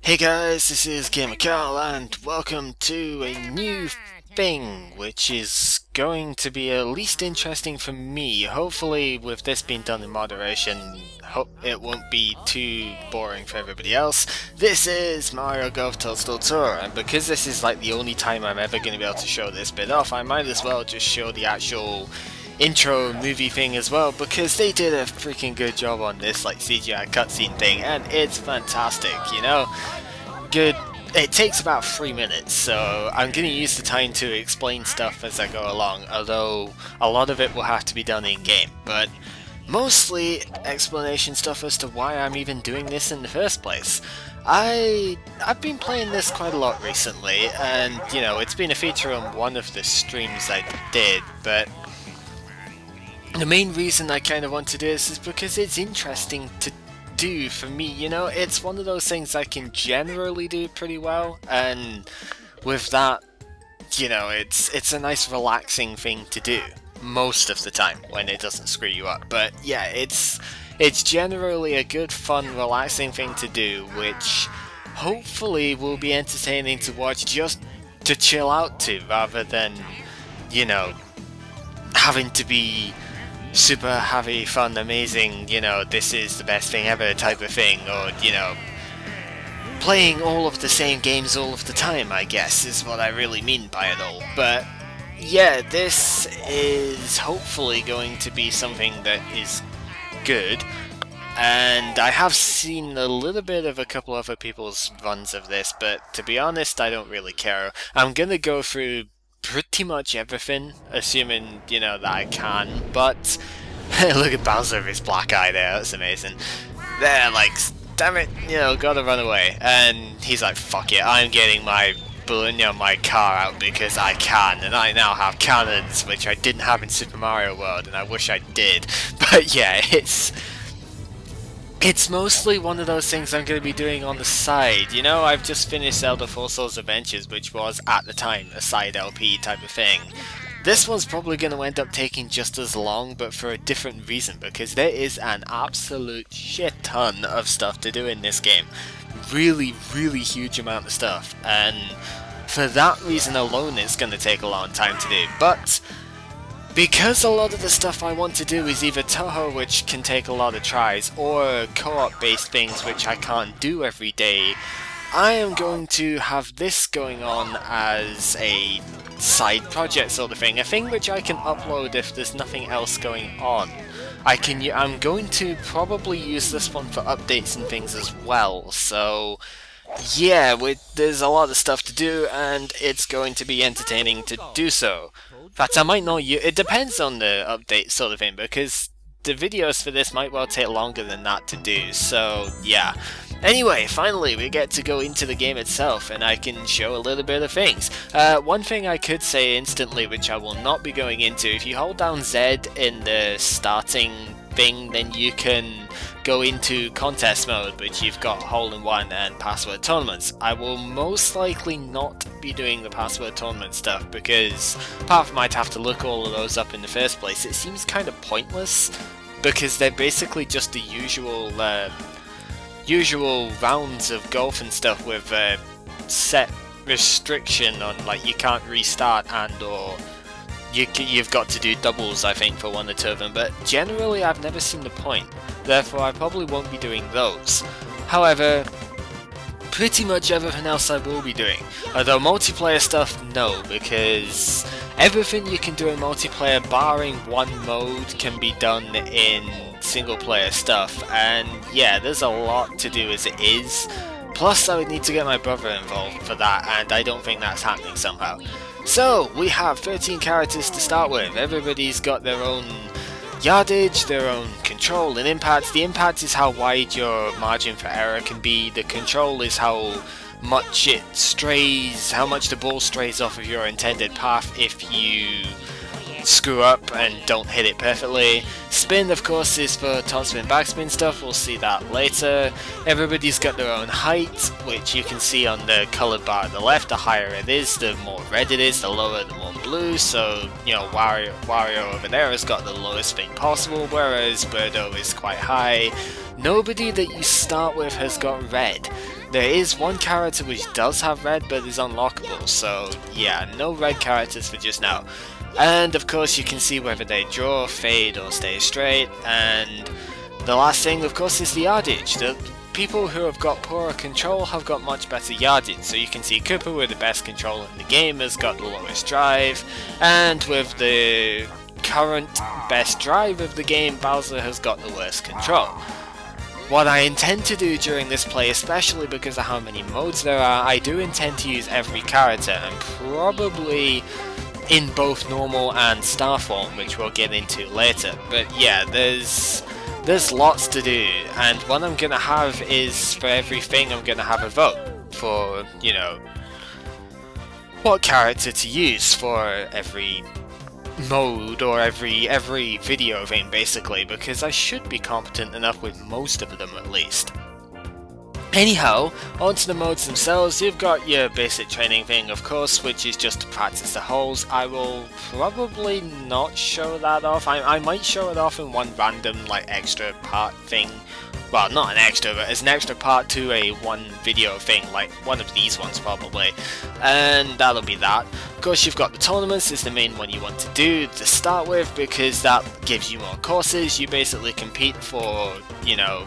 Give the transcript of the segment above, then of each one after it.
Hey guys, this is gamercal and welcome to a new thing which is going to be at least interesting for me. Hopefully with this being done in moderation, hope it won't be too boring for everybody else. This is Mario Golf Toadstool Tour, and because this is like the only time I'm ever going to be able to show this bit off, I might as well just show the actual intro movie thing as well, because they did a freaking good job on this like CGI cutscene thing, and it's fantastic, you know? Good. It takes about 3 minutes, so I'm going to use the time to explain stuff as I go along, although a lot of it will have to be done in-game, but mostly explanation stuff as to why I'm even doing this in the first place. I've been playing this quite a lot recently, and you know, it's been a feature on one of the streams I did, but the main reason I kind of want to do this is because it's interesting to do for me, you know. It's one of those things I can generally do pretty well, and with that, you know, it's a nice relaxing thing to do most of the time when it doesn't screw you up. But yeah, it's generally a good, fun, relaxing thing to do, which hopefully will be entertaining to watch, just to chill out to, rather than, you know, having to be super happy, fun, amazing, you know, this is the best thing ever type of thing, or, you know, playing all of the same games all of the time, I guess, is what I really mean by it all. But yeah, this is hopefully going to be something that is good, and I have seen a little bit of a couple other people's runs of this, but to be honest, I don't really care. I'm gonna go through pretty much everything, assuming, you know, that I can, but look at Bowser with his black eye there, that's amazing. They're like, damn it, you know, gotta run away, and he's like, fuck it, I'm getting my my car out because I can, and I now have cannons, which I didn't have in Super Mario World, and I wish I did. But yeah, it's mostly one of those things I'm going to be doing on the side. You know, I've just finished Zelda 4 Souls Adventures, which was, at the time, a side LP type of thing. This one's probably going to end up taking just as long, but for a different reason, because there is an absolute shit ton of stuff to do in this game. Really, really huge amount of stuff, and for that reason alone it's going to take a long time to do. But because a lot of the stuff I want to do is either Touhou, which can take a lot of tries, or co-op based things which I can't do every day, I am going to have this going on as a side project sort of thing, a thing which I can upload if there's nothing else going on. I'm going to probably use this one for updates and things as well, so yeah, there's a lot of stuff to do, and it's going to be entertaining to do so. In fact, I might not it depends on the update sort of thing, because the videos for this might well take longer than that to do, so yeah. Anyway, finally we get to go into the game itself, and I can show a little bit of things. One thing I could say instantly, which I will not be going into, if you hold down Z in the starting thing, then you can go into contest mode, which you've got hole-in-one and password tournaments. I will most likely not be doing the password tournament stuff, because apart from I'd have to look all of those up in the first place, it seems kind of pointless, because they're basically just the usual rounds of golf and stuff with a set restriction on, like, you can't restart and or you've got to do doubles, I think, for one or two of them, but generally I've never seen the point, therefore I probably won't be doing those. However, pretty much everything else I will be doing, although multiplayer stuff, no, because everything you can do in multiplayer, barring one mode, can be done in single player stuff, and yeah, there's a lot to do as it is. Plus I would need to get my brother involved for that, and I don't think that's happening somehow. So we have 13 characters to start with. Everybody's got their own yardage, their own control and impact. The impact is how wide your margin for error can be. The control is how much it strays, how much the ball strays off of your intended path if you screw up and don't hit it perfectly. Spin, of course, is for topspin, backspin stuff, we'll see that later. Everybody's got their own height, which you can see on the coloured bar at the left. The higher it is, the more red it is, the lower the more blue, so, you know, Wario over there has got the lowest thing possible, whereas Birdo is quite high. Nobody that you start with has got red. There is one character which does have red but is unlockable, so yeah, no red characters for just now. And of course you can see whether they draw, fade or stay straight, and the last thing of course is the yardage. The people who have got poorer control have got much better yardage, so you can see Cooper with the best control in the game has got the lowest drive, and with the current best drive of the game, Bowser has got the worst control. What I intend to do during this play, especially because of how many modes there are, I do intend to use every character, and probably in both normal and star form, which we'll get into later. But yeah, there's lots to do, and what I'm gonna have is, for everything I'm gonna have a vote for, you know, what character to use for every mode or every video thing basically, because I should be competent enough with most of them at least. Anyhow, onto the modes themselves. You've got your basic training thing of course, which is just to practice the holes. I will probably not show that off. I might show it off in one random like extra part thing. Well, not an extra, but as an extra part to a one video thing, like one of these ones probably. And that'll be that. Of course you've got the tournaments, is the main one you want to do to start with, because that gives you more courses. You basically compete for, you know,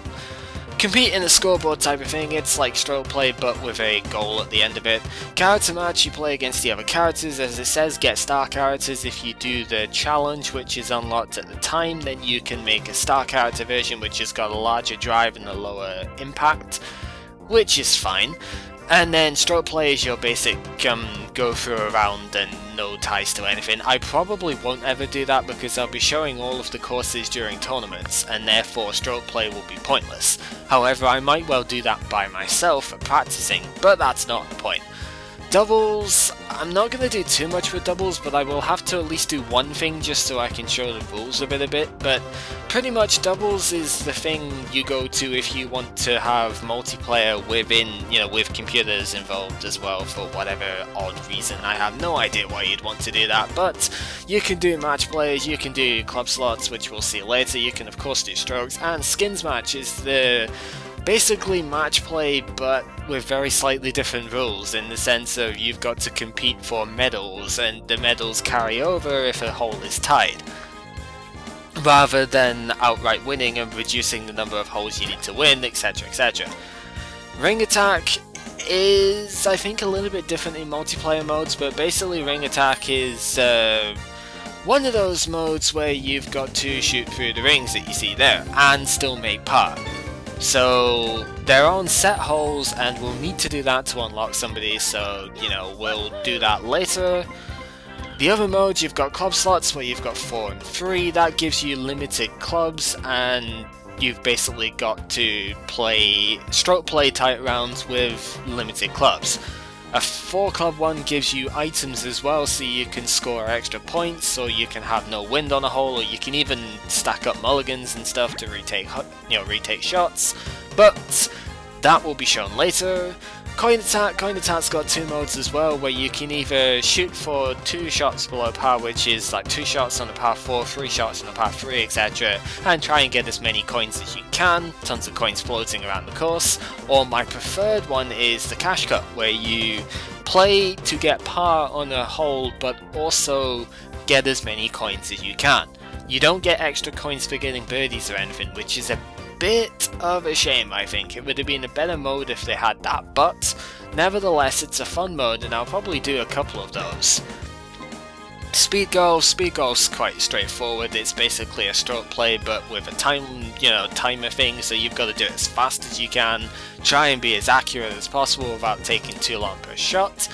compete in a scoreboard type of thing. It's like stroke play but with a goal at the end of it. Character match, you play against the other characters. As it says, get star characters. If you do the challenge, which is unlocked at the time, then you can make a star character version which has got a larger drive and a lower impact, which is fine. And then stroke play is your basic go through a round and no ties to anything. I probably won't ever do that because I'll be showing all of the courses during tournaments, and therefore stroke play will be pointless. However, I might well do that by myself for practicing, but that's not the point. Doubles, I'm not going to do too much with doubles, but I will have to at least do one thing just so I can show the rules of it a bit. But pretty much doubles is the thing you go to if you want to have multiplayer within, you know, with computers involved as well for whatever odd reason. I have no idea why you'd want to do that, but you can do match plays, you can do club slots, which we'll see later. You can of course do strokes, and skins match is the basically match play but with very slightly different rules, in the sense of you've got to compete for medals and the medals carry over if a hole is tied, rather than outright winning and reducing the number of holes you need to win, etc, etc. Ring attack is, I think, a little bit different in multiplayer modes, but basically ring attack is one of those modes where you've got to shoot through the rings that you see there and still make par. So they're on set holes and we'll need to do that to unlock somebody, so you know, we'll do that later. The other modes, you've got club slots where you've got 4 and 3, that gives you limited clubs and you've basically got to play stroke play type rounds with limited clubs. A 4 club one gives you items as well, so you can score extra points, or you can have no wind on a hole, or you can even stack up mulligans and stuff to retake shots, but that will be shown later. Coin attack's got 2 modes as well, where you can either shoot for 2 shots below par, which is like 2 shots on a par 4, 3 shots on a par 3, etc, and try and get as many coins as you can, tons of coins floating around the course. Or my preferred one is the cash cut, where you play to get par on a hole but also get as many coins as you can. You don't get extra coins for getting birdies or anything, which is a bit of a shame. I think it would have been a better mode if they had that, but nevertheless it's a fun mode and I'll probably do a couple of those. Speed goals quite straightforward. It's basically a stroke play but with a timer thing, so you've got to do it as fast as you can, try and be as accurate as possible without taking too long per shot.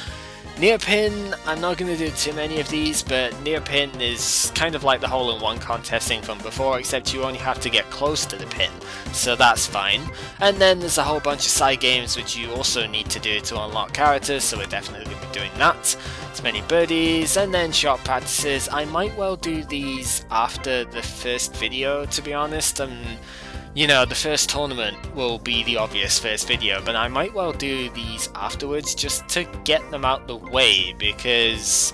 Near pin, I'm not going to do too many of these, but near pin is kind of like the hole-in-one contest thing from before, except you only have to get close to the pin, so that's fine. And then there's a whole bunch of side games which you also need to do to unlock characters, so we're definitely going to be doing that. As many birdies, and then shot practices. I might well do these after the first video, to be honest. You know, the first tournament will be the obvious first video, but I might well do these afterwards just to get them out the way, because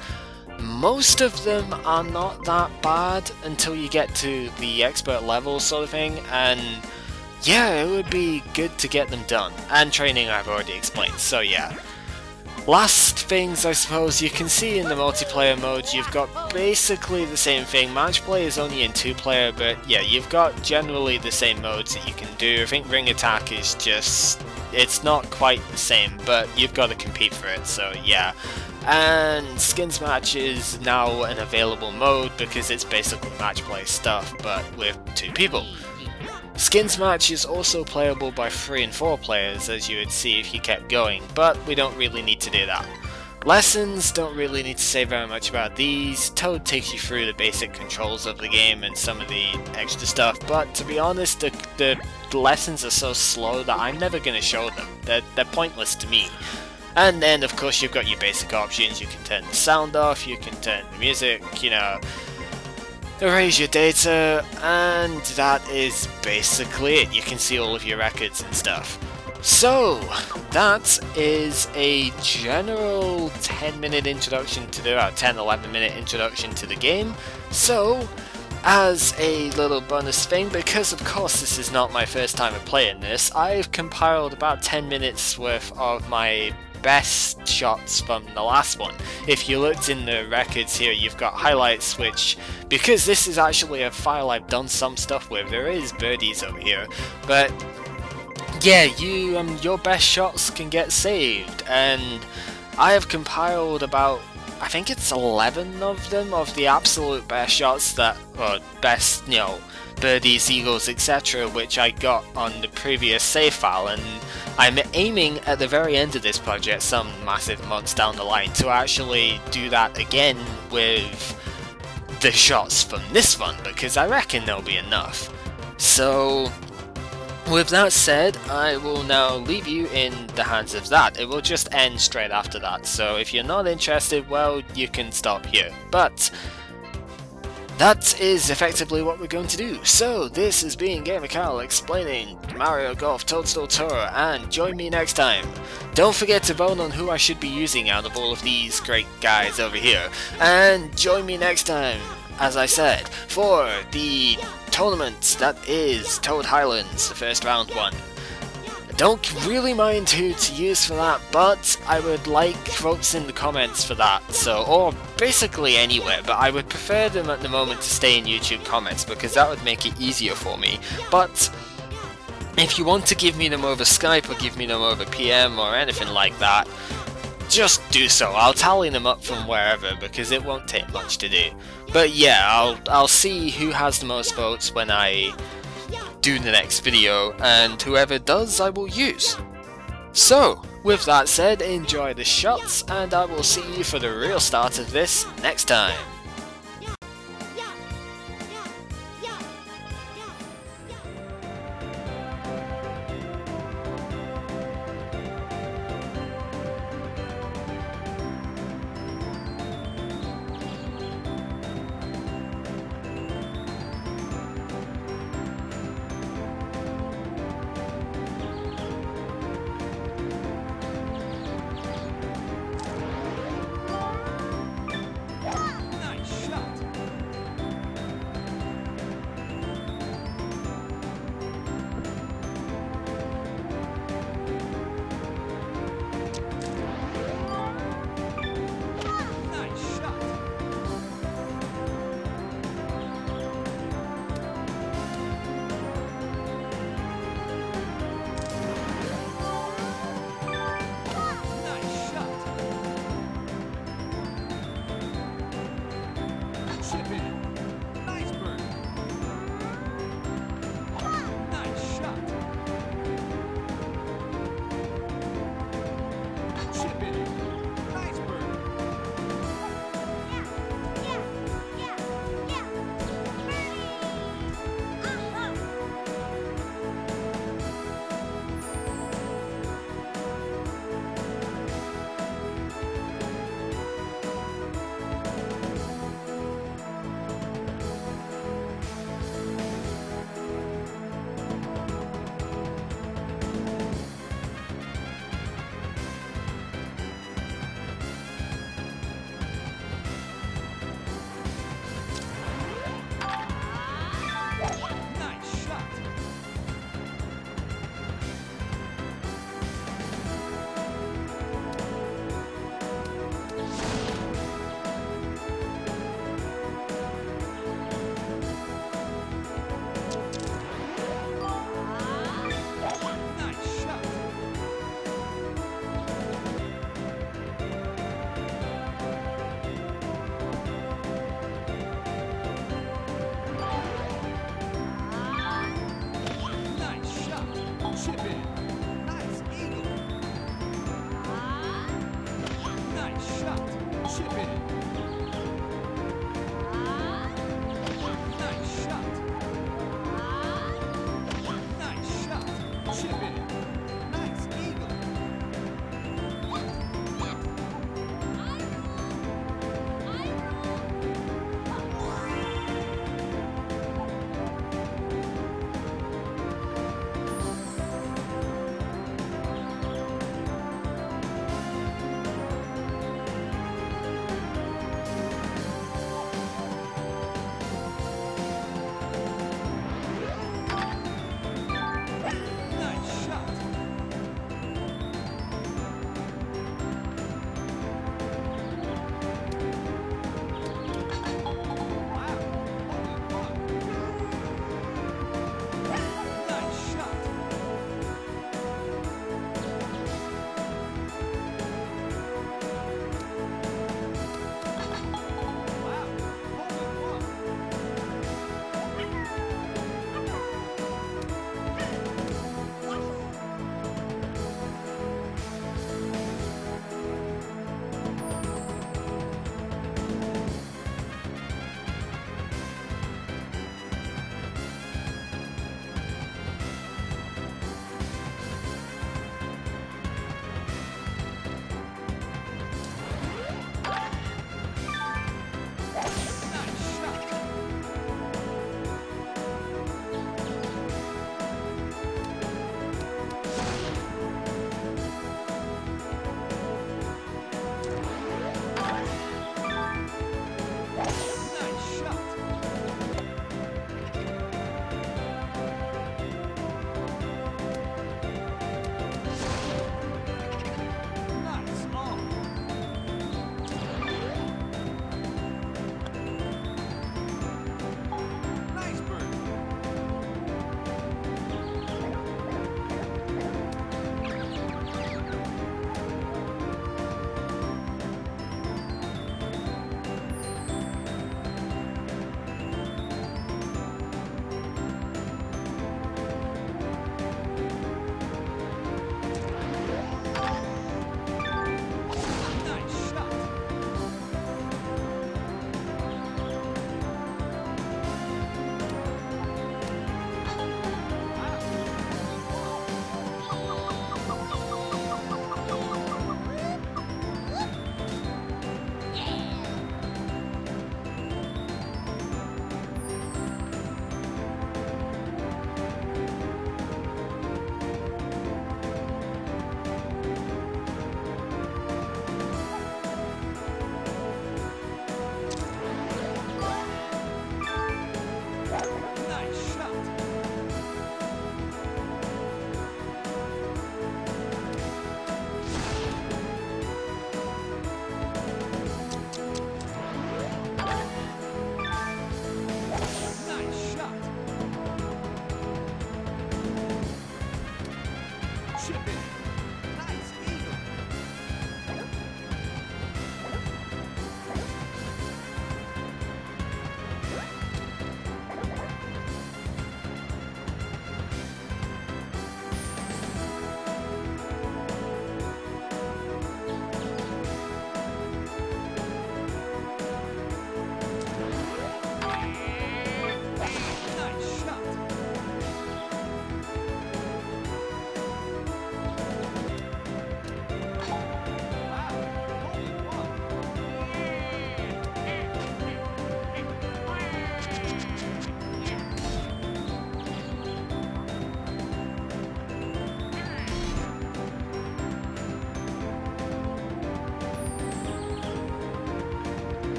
most of them are not that bad until you get to the expert level sort of thing, and yeah, it would be good to get them done. And training I've already explained, so yeah. Last things, I suppose, you can see in the multiplayer mode, you've got basically the same thing. Match play is only in 2-player, but yeah, you've got generally the same modes that you can do. I think ring attack is just, it's not quite the same, but you've got to compete for it, so yeah. And skins match is now an available mode because it's basically match play stuff, but with 2 people. Skins match is also playable by 3 and 4 players, as you would see if you kept going, but we don't really need to do that. Lessons, don't really need to say very much about these. Toad takes you through the basic controls of the game and some of the extra stuff, but to be honest, the lessons are so slow that I'm never going to show them. They're pointless to me. And then of course you've got your basic options. You can turn the sound off, you can turn the music, you know, erase your data, and that is basically it. You can see all of your records and stuff. So, that is a general 10-minute introduction to the, 10-11 minute introduction to the game. So, as a little bonus thing, because of course this is not my first time of playing this, I've compiled about 10 minutes worth of my best shots from the last one. If you looked in the records here, you've got highlights, which, because this is actually a file I've done some stuff with, there is birdies over here, but yeah, your best shots can get saved, and I have compiled about, I think it's 11 of them, of the absolute best shots that, or best, you know, birdies, eagles, etc., which I got on the previous save file, and I'm aiming at the very end of this project, some massive months down the line, to actually do that again with the shots from this one, because I reckon there'll be enough. So, with that said, I will now leave you in the hands of that. It will just end straight after that, so if you're not interested, well, you can stop here. But that is effectively what we're going to do. So, this has been gamercal explaining Mario Golf Toadstool Tour, and join me next time. Don't forget to vote on who I should be using out of all of these great guys over here, and join me next time, as I said, for the tournament that is Toad Highlands, the first round one. Don't really mind who to use for that, but I would like votes in the comments for that, so, or basically anywhere, but I would prefer them at the moment to stay in YouTube comments, because that would make it easier for me. But if you want to give me them over Skype, or give me them over PM, or anything like that, just do so. I'll tally them up from wherever, because it won't take much to do. But yeah, I'll see who has the most votes when I do the next video, and whoever does I will use. So, with that said, enjoy the shots, and I will see you for the real start of this next time.